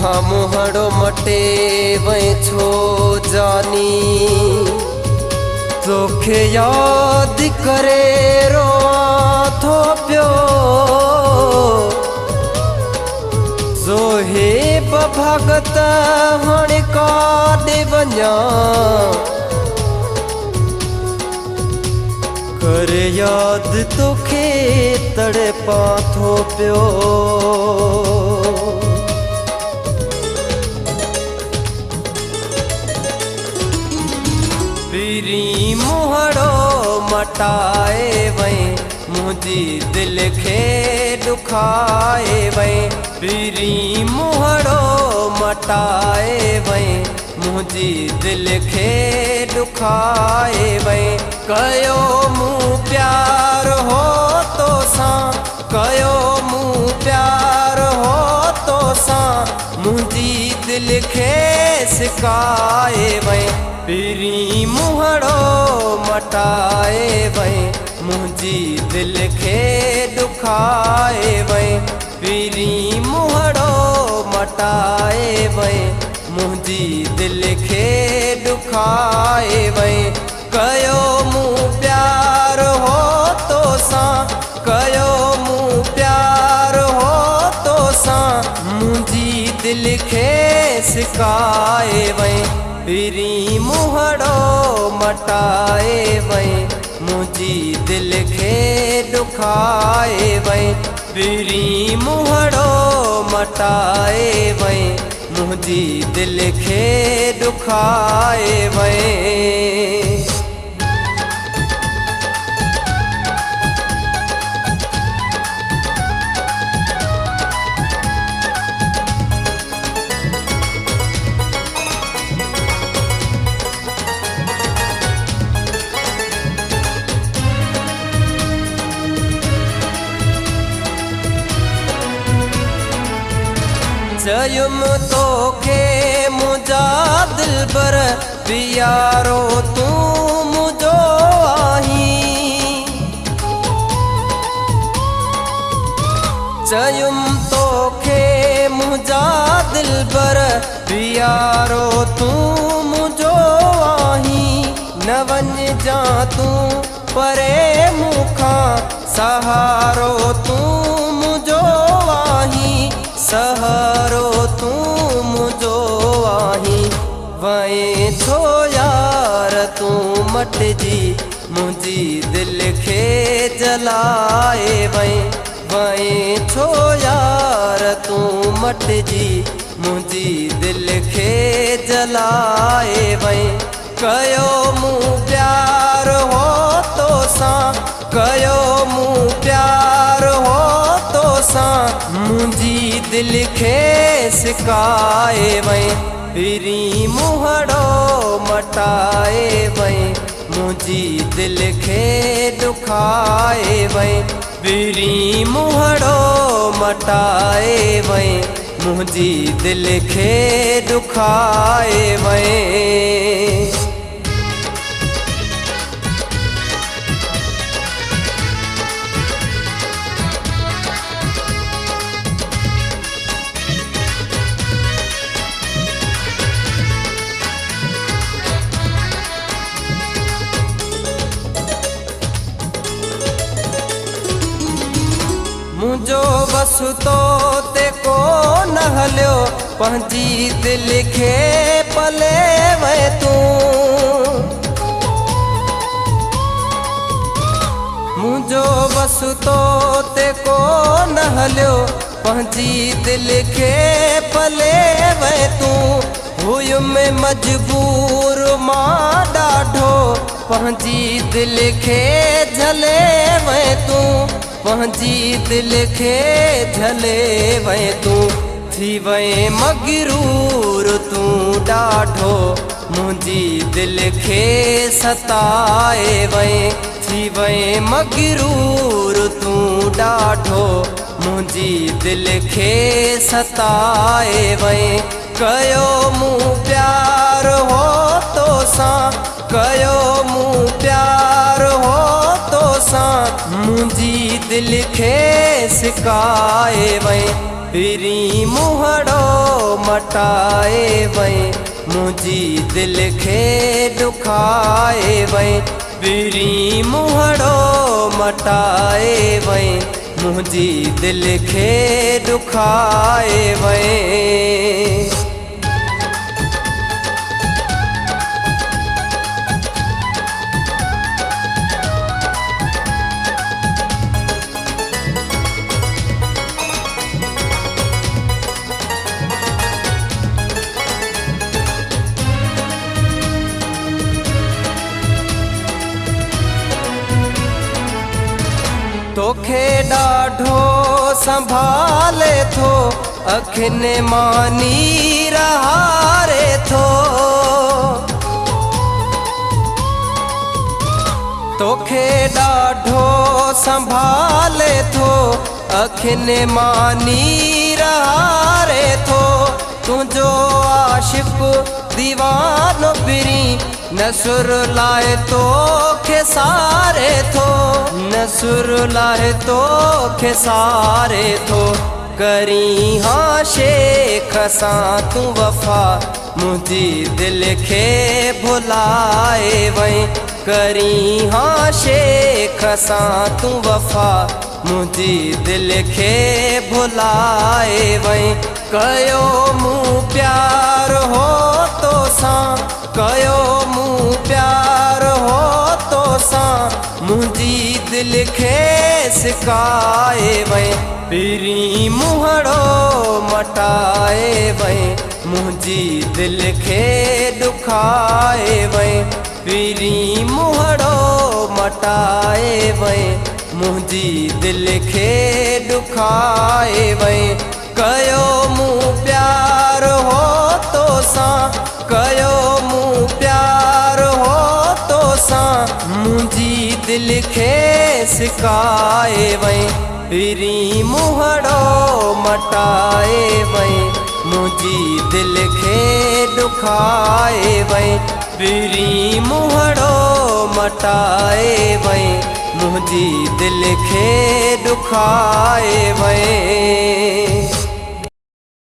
दुखा मुहड़ो मटे वही छो जानी तोखे याद करे रो थो पियो जोहे भगत हाणे काॾे वञा कर याद तोखे तड़पा थो पियो पीरी मुहड़ो मटाए वई मुझी दिल खे दुखाए वई पीरी मुहड़ो मटाए वई मुझी दिल खे दुखाए वई कयो मूं प्यार हो तो सां कयो मूं प्यार हो तो सां मुझी दिल खे सिकाए वई पीरी मुहड़ो मटाए वई मुझी दिल खे दुखाए वई पीरी मुहड़ो मटाए वई मुझी दिल खे दुखाए वई कयो मूं प्यार हो तो सां कयो मूं प्यार हो तो सां मुझी दिल खे सिकाए वई पीरी मुहड़ो मटाए वई मुझी दिल खे दुखाए वई पीरी मुहड़ो मटाए वई मुझी दिल खे दुखाए वई चयुम तोखे मुझा दिलबर पियारो तू मुझो आही चयुम तोखे मुझा दिलबर पियारो तू मुझो आही न वञ जा तू परे मूंखां सहारो तू मुझो आही सहारो तू मुझो आही वए थो यार तू मटजी मुझी दिल खे जलाए वई वए थो यार तू मटजी मुझी दिल खे जलाए वई कयो मूं प्यार हो तो सां कयो मूं प्यार हो तो सां मुझी दिल खे सिकाए वई पीरी मुहड़ो मटाए वई मुझी दिल खे दुखाए वई पीरी मुहड़ो मटाए वई मुझी दिल खे दुखाए वई मुझो बस तो ते को न हलियो पंहिंजी दिल खे पले वए तू मुझो बस तो ते को न हलियो पंहिंजी दिल खे पले वए तू हुयुमि मजबूर मां ॾाढो पंहिंजी दिल खे झले वए तू पंहिंजी दिल खे झले वए तू थी वए मगरूर तू ॾाढो मुझी दिल खे सताए वए थी वए मगरूर तू ॾाढो मुझी दिल खे सताए वए कयो मूं प्यार हो तो सां कयो मूं प्यार हो तो सां मुझी दिल खे सिकाए वए पीरी मुहड़ो मटाए वई मुंहिंजी दिलि खे ॾुखाए वई पीरी मुहड़ो मटाए वई मुंहिंजी दिलि खे ॾुखाए वई। तोखे ॾाढो संभाले थो अखियुनि मां नीर हारे थो तोखे ॾाढो संभाले थो अखियुनि मां नीर हारे थो तुंहिंजो आशिक़ दीवानो पिरी नसुर लाए तोखे सारे थो नसुर लाए तोखे सारे थो करी हाँ शेख सां तूं वफ़ा मुंहिंजी दिलि खे भुलाए वई करी हाँ शेख सां तूं वफ़ा मुंहिंजी दिलि खे भुलाए वई कयो मूं प्यार हो तोसां कयो मूं प्यार हो तोसां मुंहिंजी दिलि खे सिकाए वई पीरी मुहड़ो मटाए वई मुंहिंजी दिलि खे ॾुखाए वई पीरी मुहड़ो मटाए वई मुंहिंजी दिलि खे ॾुखाए वई कयो मूं प्यार हो तोसां कयो मूं प्यार हो तोसां मुंहिंजी दिलि खे सिकाए वई पीरी मुहड़ो मटाए वई मुंहिंजी दिलि खे ॾुखाए वई पीरी मुहड़ो मटाए वई मुंहिंजी दिलि खे ॾुखाए वई।